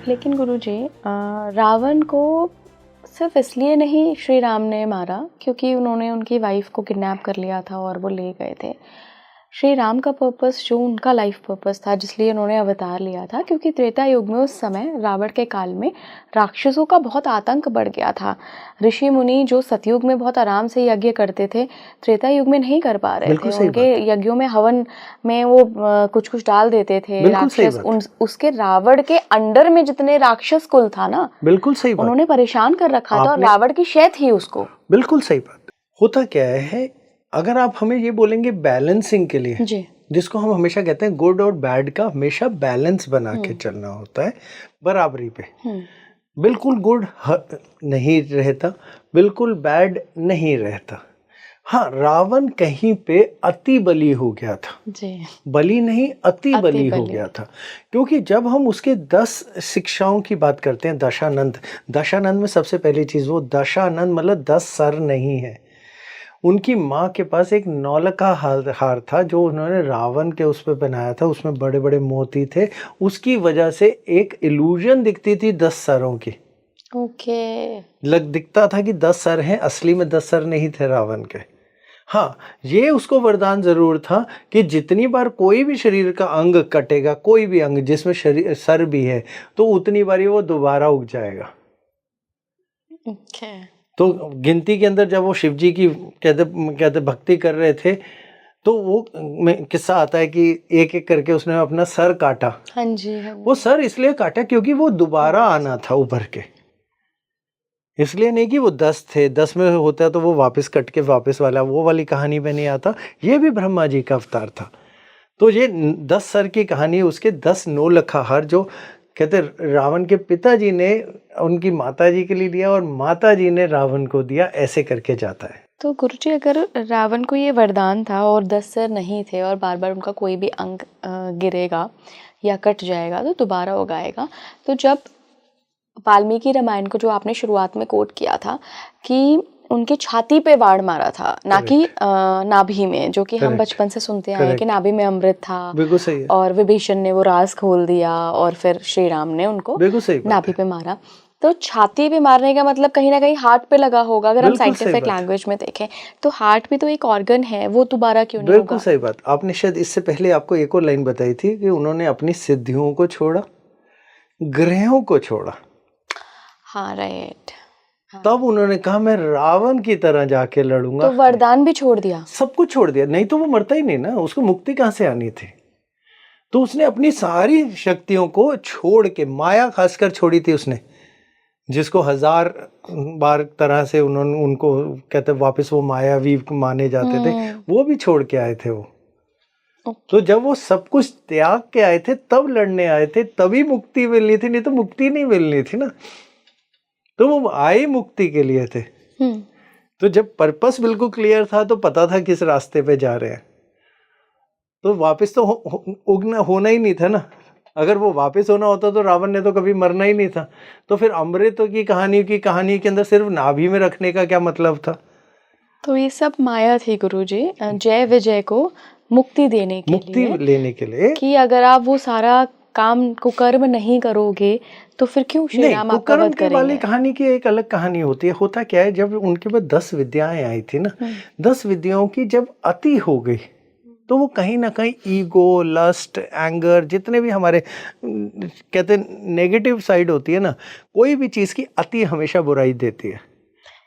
लेकिन गुरुजी रावण को सिर्फ इसलिए नहीं श्री राम ने मारा क्योंकि उन्होंने उनकी वाइफ को किडनैप कर लिया था और वो ले गए थे। श्री राम का पर्पस जो उनका लाइफ पर्पस था जिसलिए उन्होंने अवतार लिया था, क्योंकि त्रेता युग में उस समय रावण के काल में राक्षसों का बहुत आतंक बढ़ गया था। ऋषि मुनि जो सतयुग में बहुत आराम से यज्ञ करते थे, त्रेता युग में नहीं कर पा रहे थे। उनके यज्ञों में हवन में वो कुछ कुछ डाल देते थे राक्षस। उसके रावण के अंडर में जितने राक्षस कुल था ना, बिल्कुल सही बात, उन्होंने परेशान कर रखा था और रावण की शय थी उसको। बिल्कुल सही बात। होता क्या है, अगर आप हमें ये बोलेंगे बैलेंसिंग के लिए जी, जिसको हम हमेशा कहते हैं गुड और बैड का हमेशा बैलेंस बना के चलना होता है, बराबरी पे। बिल्कुल गुड नहीं रहता, बिल्कुल बैड नहीं रहता। हाँ, रावण कहीं पे अति बली हो गया था जी, बली नहीं अति बली हो गया था। क्योंकि जब हम उसके 10 शिक्षाओं की बात करते हैं, दशानंद में सबसे पहली चीज वो दशानंद मतलब 10 सर नहीं है। उनकी माँ के पास एक नौलखा हार था जो उन्होंने रावण के उस पर बनाया था, उसमें बड़े बड़े मोती थे, उसकी वजह से एक इल्यूजन दिखती थी 10 सरों की। दिखता था कि 10 सर हैं, असली में 10 सर नहीं थे रावण के। हाँ, ये उसको वरदान जरूर था कि जितनी बार कोई भी शरीर का अंग कटेगा, कोई भी अंग जिसमें सर भी है, तो उतनी बार वो दोबारा उग जाएगा। तो गिनती के अंदर जब वो शिव जी की कहते भक्ति कर रहे थे, तो वो किस्सा आता है कि एक एक करके उसने अपना सर काटा। हाँ जी, वो सर इसलिए काटा क्योंकि वो दोबारा आना था उभर के, इसलिए नहीं कि वो 10 थे, 10 में होता तो वो वापस कट के वापस वाला वो वाली कहानी में नहीं आता। ये भी ब्रह्मा जी का अवतार था। तो ये 10 सर की कहानी, उसके 10 नौलखा हार जो कहते रावण के पिताजी ने उनकी माताजी के लिए दिया और माताजी ने रावण को दिया, ऐसे करके जाता है। तो गुरुजी, अगर रावण को ये वरदान था और 10 सर नहीं थे और बार बार उनका कोई भी अंग गिरेगा या कट जाएगा तो दोबारा उगाएगा, तो जब वाल्मीकि रामायण को जो आपने शुरुआत में कोट किया था कि उनकी छाती पे वाड़ मारा था, ना कि नाभि में, जो कि हम बचपन से सुनते आए कि नाभि में अमृत था। बिल्कुल सही है। और विभीषण ने वो राज खोल दिया और फिर श्री राम ने उनको नाभि पे मारा। तो छाती पे मारने का मतलब कहीं ना कहीं हार्ट पे लगा होगा। अगर हम साइंटिफिक लैंग्वेज में देखें तो हार्ट भी तो एक ऑर्गन है, वो दोबारा क्यों नहीं होगा? बिल्कुल सही बात। आपने शायद इससे पहले आपको एक और लाइन बताई थी कि उन्होंने अपनी सिद्धियों को छोड़ा, ग्रहों को छोड़ा। हाँ, राइट। हाँ। तब उन्होंने कहा मैं रावण की तरह जाके लड़ूंगा। तो वरदान भी छोड़ दिया, सब कुछ छोड़ दिया, नहीं तो वो मरता ही नहीं ना, उसको मुक्ति कहाँ से आनी थी। तो उसने अपनी सारी शक्तियों को छोड़ के, माया खासकर छोड़ी थी उसने, जिसको 1000 बार तरह से उन्होंने उनको कहते वापस वो मायावी माने जाते थे, वो भी छोड़ के आए थे वो। तो जब वो सब कुछ त्याग के आए थे तब लड़ने आए थे, तभी मुक्ति मिलनी थी, नहीं तो मुक्ति नहीं मिलनी थी ना। तो वो आए मुक्ति के लिए थे। तो जब पर्पस बिल्कुल क्लियर था तो पता था किस रास्ते पे जा रहे हैं, तो वापस तो होना ही नहीं था ना। अगर वो वापस होना होता तो रावण ने तो कभी मरना ही नहीं था। तो फिर अमृत की कहानी के अंदर सिर्फ नाभि में रखने का क्या मतलब था? तो ये सब माया थी गुरुजी, जय विजय को मुक्ति देने के लिए, मुक्ति लेने के लिए, कि अगर आप वो सारा काम कुकर्म नहीं करोगे तो फिर क्यों श्री राम आपका वध करेंगे? वाली कहानी की एक अलग कहानी होती है। होता क्या है, जब उनके पास 10 विद्याएं आई थी ना, 10 विद्याओं की जब अति हो गई तो वो कहीं ना कहीं ईगो, लस्ट, एंगर, जितने भी हमारे कहते नेगेटिव साइड होती है ना, कोई भी चीज़ की अति हमेशा बुराई देती है।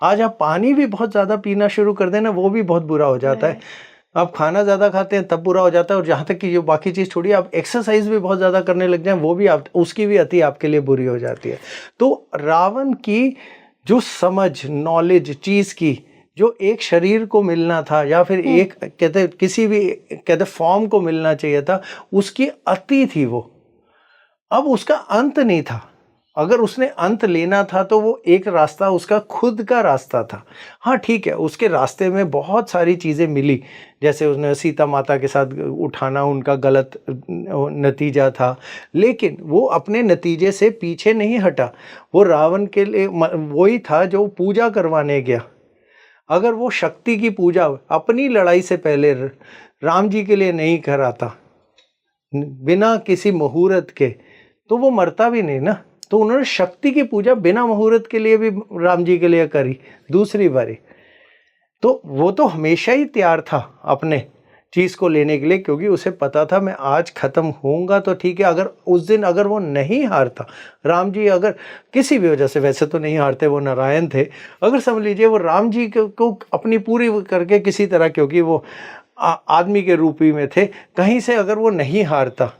आज आप पानी भी बहुत ज़्यादा पीना शुरू कर देना, वो भी बहुत बुरा हो जाता है। आप खाना ज़्यादा खाते हैं तब बुरा हो जाता है। और जहाँ तक कि जो बाकी चीज़ छोड़िए, आप एक्सरसाइज भी बहुत ज़्यादा करने लग जाएं, वो भी उसकी भी अति आपके लिए बुरी हो जाती है। तो रावण की जो समझ, नॉलेज चीज़ की, जो एक शरीर को मिलना था या फिर एक कहते किसी भी कहते फॉर्म को मिलना चाहिए था, उसकी अति थी वो। अब उसका अंत नहीं था। अगर उसने अंत लेना था तो वो एक रास्ता उसका खुद का रास्ता था। हाँ ठीक है, उसके रास्ते में बहुत सारी चीज़ें मिली, जैसे उसने सीता माता के साथ उठाना उनका गलत नतीजा था, लेकिन वो अपने नतीजे से पीछे नहीं हटा। वो रावण के लिए वही था जो पूजा करवाने गया। अगर वो शक्ति की पूजा अपनी लड़ाई से पहले राम जी के लिए नहीं कराता बिना किसी मुहूर्त के, तो वो मरता भी नहीं ना। तो उन्होंने शक्ति की पूजा बिना मुहूर्त के लिए भी राम जी के लिए करी दूसरी बारी। तो वो तो हमेशा ही तैयार था अपने चीज़ को लेने के लिए, क्योंकि उसे पता था मैं आज खत्म होऊंगा तो ठीक है। अगर उस दिन अगर वो नहीं हारता, राम जी अगर किसी भी वजह से, वैसे तो नहीं हारते, वो नारायण थे, अगर समझ लीजिए वो राम जी को अपनी पूरी करके किसी तरह, क्योंकि वो आदमी के रूप ही में थे, कहीं से अगर वो नहीं हारता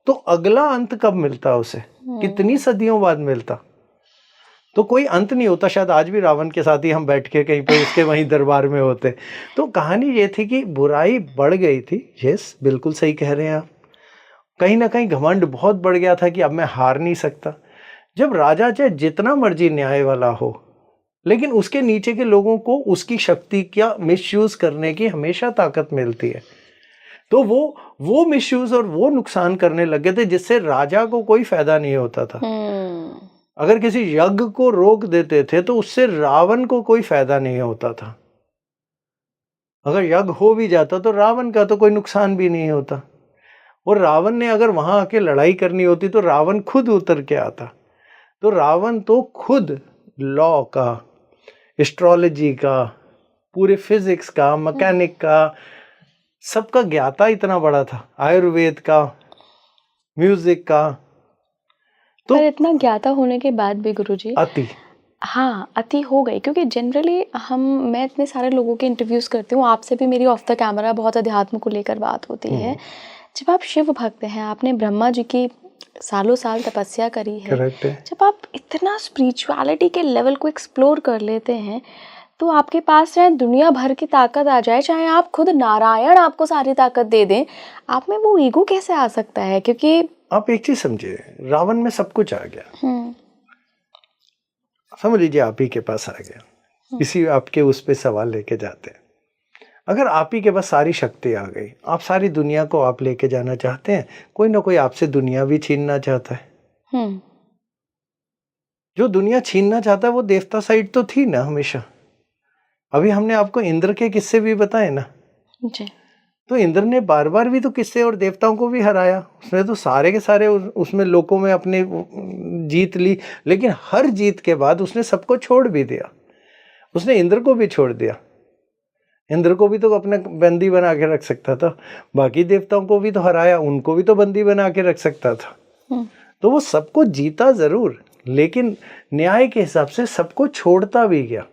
तो अगला अंत कब मिलता उसे, कितनी सदियों बाद मिलता, तो कोई अंत नहीं होता। शायद आज भी रावण के साथ ही हम बैठ के कहीं पे उसके वहीं दरबार में होते। तो कहानी ये थी कि बुराई बढ़ गई थी। यस, बिल्कुल सही कह रहे हैं आप। कहीं ना कहीं घमंड बहुत बढ़ गया था कि अब मैं हार नहीं सकता। जब राजा चाहे जितना मर्जी न्याय वाला हो, लेकिन उसके नीचे के लोगों को उसकी शक्ति का मिसयूज करने की हमेशा ताकत मिलती है। तो वो मिसयूज और वो नुकसान करने लगे थे, जिससे राजा को कोई फायदा नहीं होता था। अगर किसी यज्ञ को रोक देते थे तो उससे रावण को कोई फायदा नहीं होता था। अगर यज्ञ हो भी जाता तो रावण का तो कोई नुकसान भी नहीं होता। और रावण ने अगर वहां आके लड़ाई करनी होती तो रावण खुद उतर के आता। तो रावण तो खुद लॉ का, एस्ट्रोलॉजी का, पूरे फिजिक्स का, मैकेनिक का, सबका ज्ञाता इतना बड़ा था, आयुर्वेद का, म्यूजिक का। तो पर इतना ज्ञाता होने के बाद भी गुरुजी अति, हाँ अति हो गई। क्योंकि जनरली मैं इतने सारे लोगों के इंटरव्यूज करती हूँ, आपसे भी मेरी ऑफ द कैमरा बहुत अध्यात्म को लेकर बात होती है। जब आप शिव भक्त हैं, आपने ब्रह्मा जी की सालों साल तपस्या करी है, जब आप इतना स्पिरिचुअलिटी के लेवल को एक्सप्लोर कर लेते हैं, तो आपके पास चाहे दुनिया भर की ताकत आ जाए, चाहे आप खुद नारायण आपको सारी ताकत दे दें, आप में वो ईगो कैसे आ सकता है? क्योंकि आप एक चीज समझिए, रावण में सब कुछ आ गया। समझ लीजिए आप ही के पास आ गया, इसी आपके उस पे सवाल लेके जाते हैं। अगर आप ही के पास सारी शक्ति आ गई, आप सारी दुनिया को आप लेके जाना चाहते हैं, कोई ना कोई आपसे दुनिया भी छीनना चाहता है। जो दुनिया छीनना चाहता है वो देवता साइड तो थी ना हमेशा। अभी हमने आपको इंद्र के किस्से भी बताए ना जी। तो इंद्र ने बार बार भी तो किस्से और देवताओं को भी हराया, उसने तो सारे के सारे उसमें लोकों में अपने जीत ली, लेकिन हर जीत के बाद उसने सबको छोड़ भी दिया। उसने इंद्र को भी छोड़ दिया। इंद्र को भी तो अपने बंदी बना के रख सकता था, बाकी देवताओं को भी तो हराया, उनको भी तो बंदी बना के रख सकता था। तो वो सबको जीता जरूर, लेकिन न्याय के हिसाब से सबको छोड़ता भी गया।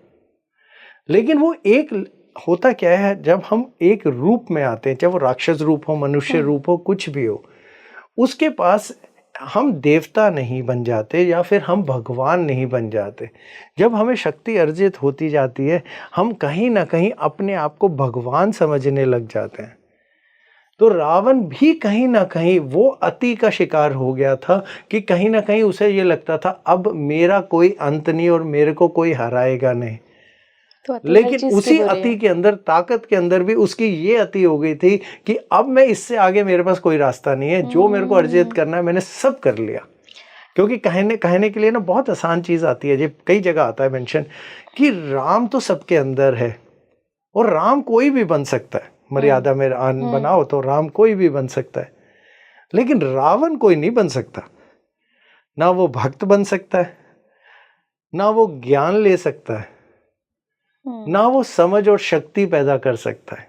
लेकिन वो एक होता क्या है, जब हम एक रूप में आते हैं, चाहे वो राक्षस रूप हो, मनुष्य रूप हो, कुछ भी हो, उसके पास हम देवता नहीं बन जाते या फिर हम भगवान नहीं बन जाते। जब हमें शक्ति अर्जित होती जाती है, हम कहीं ना कहीं अपने आप को भगवान समझने लग जाते हैं। तो रावण भी कहीं ना कहीं वो अति का शिकार हो गया था कि कहीं ना कहीं उसे ये लगता था अब मेरा कोई अंत नहीं और मेरे को कोई हराएगा नहीं। तो लेकिन उसी अति के अंदर, ताकत के अंदर भी उसकी ये अति हो गई थी कि अब मैं इससे आगे मेरे पास कोई रास्ता नहीं है, जो मेरे को अर्जित करना है मैंने सब कर लिया। क्योंकि कहने के लिए ना बहुत आसान चीज आती है, जो कई जगह आता है मेंशन कि राम तो सबके अंदर है और राम कोई भी बन सकता है, मर्यादा में बनाओ तो राम कोई भी बन सकता है, लेकिन रावण कोई नहीं बन सकता। ना वो भक्त बन सकता है, ना वो ज्ञान ले सकता है, ना वो समझ और शक्ति पैदा कर सकता है।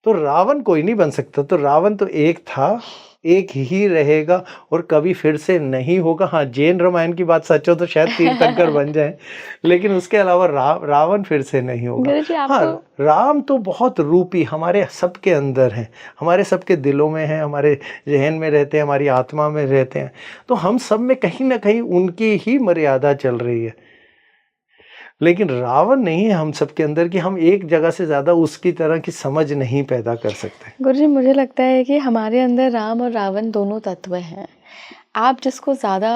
तो रावण कोई नहीं बन सकता। तो रावण तो एक था, एक ही रहेगा और कभी फिर से नहीं होगा। हाँ, जैन रामायण की बात सच हो तो शायद तीर्थंकर बन जाए, लेकिन उसके अलावा रावण फिर से नहीं होगा। हाँ, राम तो बहुत रूपी हमारे सबके अंदर हैं, हमारे सबके दिलों में हैं, हमारे जहन में रहते हैं, हमारी आत्मा में रहते हैं। तो हम सब में कहीं ना कहीं उनकी ही मर्यादा चल रही है, लेकिन रावण नहीं है हम सबके अंदर कि हम एक जगह से ज्यादा उसकी तरह की समझ नहीं पैदा कर सकते। गुरुजी, मुझे लगता है कि हमारे अंदर राम और रावण दोनों तत्व हैं। आप जिसको ज़्यादा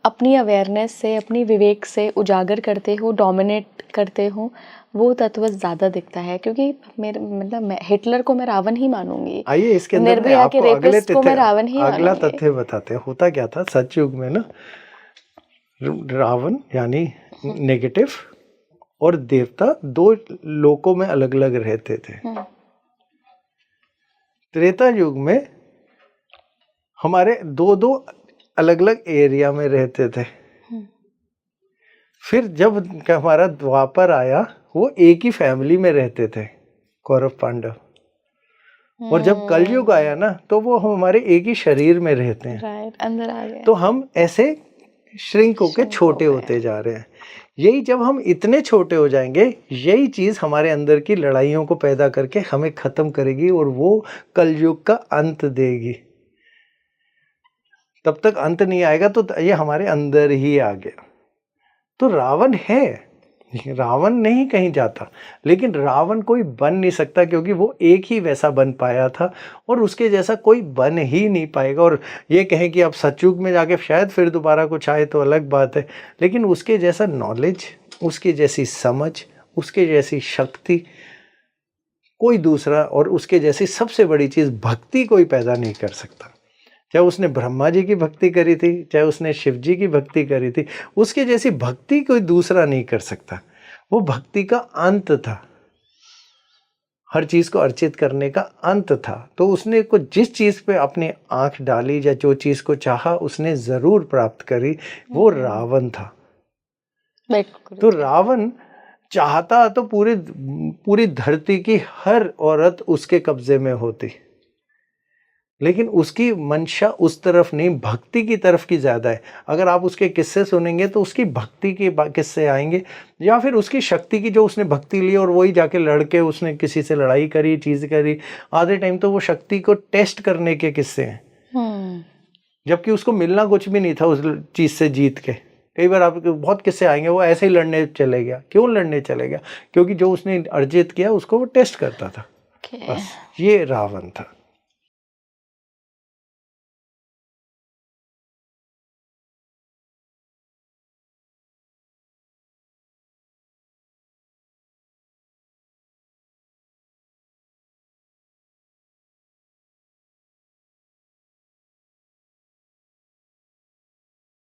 अपनी अवेयरनेस से, अपनी विवेक से उजागर करते हो, डोमिनेट करते हो, वो तत्व ज़्यादा दिखता है। क्योंकि मेरे मतलब हिटलर को मैं रावण ही मानूंगी। आइए इसके अंदर निर्भया के रेपिस्ट को मैं रावण ही मानूंगी। अगला तथ्य बताते हैं। होता क्या था सतयुग में ना, रावण यानी नेगेटिव और देवता दो लोकों में अलग अलग रहते थे। त्रेता युग में हमारे दो अलग अलग एरिया में रहते थे। फिर जब हमारा द्वापर आया, वो एक ही फैमिली में रहते थे, कौरव पांडव। और जब कलयुग आया ना, तो वो हमारे एक ही शरीर में रहते हैं। राइट, अंदर आ गए। तो हम ऐसे श्रिंक होके छोटे होते जा रहे हैं। यही जब हम इतने छोटे हो जाएंगे, यही चीज हमारे अंदर की लड़ाइयों को पैदा करके हमें खत्म करेगी और वो कलयुग का अंत देगी। तब तक अंत नहीं आएगा तो ये हमारे अंदर ही आ गया। तो रावण है, रावण नहीं कहीं जाता, लेकिन रावण कोई बन नहीं सकता, क्योंकि वो एक ही वैसा बन पाया था और उसके जैसा कोई बन ही नहीं पाएगा। और ये कहें कि अब सतयुग में जाके शायद फिर दोबारा कुछ आए तो अलग बात है, लेकिन उसके जैसा नॉलेज, उसके जैसी समझ, उसके जैसी शक्ति कोई दूसरा, और उसके जैसी सबसे बड़ी चीज़ भक्ति कोई पैदा नहीं कर सकता। चाहे उसने ब्रह्मा जी की भक्ति करी थी, चाहे उसने शिव जी की भक्ति करी थी, उसके जैसी भक्ति कोई दूसरा नहीं कर सकता। वो भक्ति का अंत था, हर चीज को अर्चित करने का अंत था। तो उसने को जिस चीज पे अपनी आंख डाली या जो चीज को चाहा, उसने जरूर प्राप्त करी। वो रावण था। तो रावण चाहता तो पूरी धरती की हर औरत उसके कब्जे में होती, लेकिन उसकी मंशा उस तरफ नहीं, भक्ति की तरफ की ज्यादा है। अगर आप उसके किस्से सुनेंगे तो उसकी भक्ति के किस्से आएंगे, या फिर उसकी शक्ति की, जो उसने भक्ति ली और वही जाके लड़के उसने किसी से लड़ाई करी, चीज करी। आधे टाइम तो वो शक्ति को टेस्ट करने के किस्से हैं, जबकि उसको मिलना कुछ भी नहीं था उस चीज से जीत के। कई बार आपको बहुत किस्से आएंगे, वो ऐसे ही लड़ने चले गया। क्यों लड़ने चले गया? क्योंकि जो उसने अर्जित किया उसको वो टेस्ट करता था। बस ये रावण था।